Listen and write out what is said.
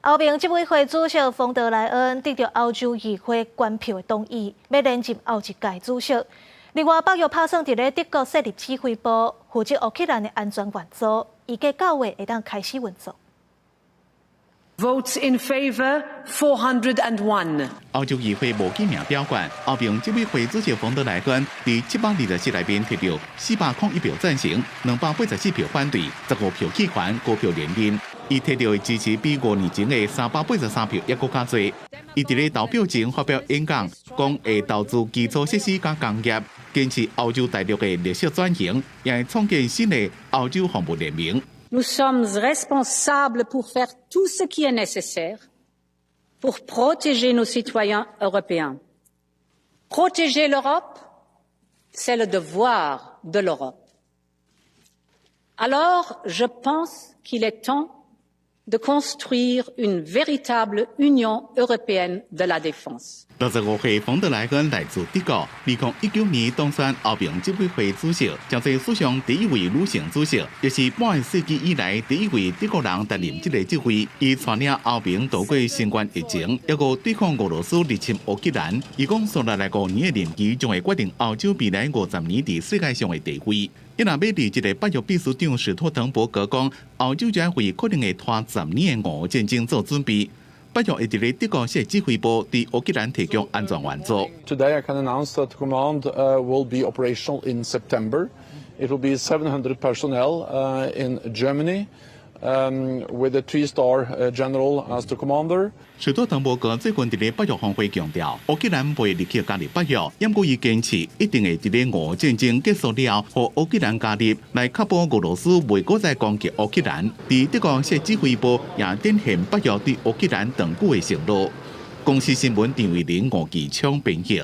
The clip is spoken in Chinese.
欧盟执委会主席冯德莱恩得到欧洲议会全票的同意，要连任后一届主席。另外，北约打算伫咧德国设立指挥部，负责乌克兰的安全援助，预计9月会当开始运作。Votes in favour 401。欧洲议会无记名表决，欧盟执委会主席冯德莱恩伫724内面摕到401票赞成，284票反对，15票弃权，5票连任。伊摕到的支持比5年前的383票还佫较侪。伊伫咧投票前发表演讲，讲会投资基础设施甲工业，坚持欧洲大陆的历史转型，也会创建新的欧洲防务联盟。Nous sommes responsables pour faire tout ce qui est nécessaire pour protéger nos citoyens européens. Protéger l'Europe, c'est le devoir de l'Europe. Alors, je pense qu'il est temps de construire une véritable Union européenne de la défense. 65岁冯德莱恩来自德国，2019年当选欧盟执委会主席，将是史上第一位女性主席，也是半个世纪以来第一位德国人担任这个职位。伊带领欧盟度过新冠疫情，还有对抗俄罗斯入侵乌克兰。伊讲，所来5年的任期将会决定欧洲未来50年在世界上的地位。伊若要伫这个北约秘书长史托滕伯格讲，欧洲将为可能会拖10年的俄乌战争做准备。北约会伫咧德国设指挥部，伫乌克兰提供安全援助。Today, I can announce that the command will be operational in September. It will be 700 personnel in Germany, with a 3-star general as the commander. 史托滕伯格最近伫咧北约峰会强调，乌克兰未立刻加入北约，因过伊坚持一定会伫咧俄乌战争结束了后，和乌克兰加入，来确保俄罗斯袂再再攻击乌克兰。伫德国设指挥部也展现北约对乌克兰长久的承诺。公司新闻陈伟林、吴其昌编译。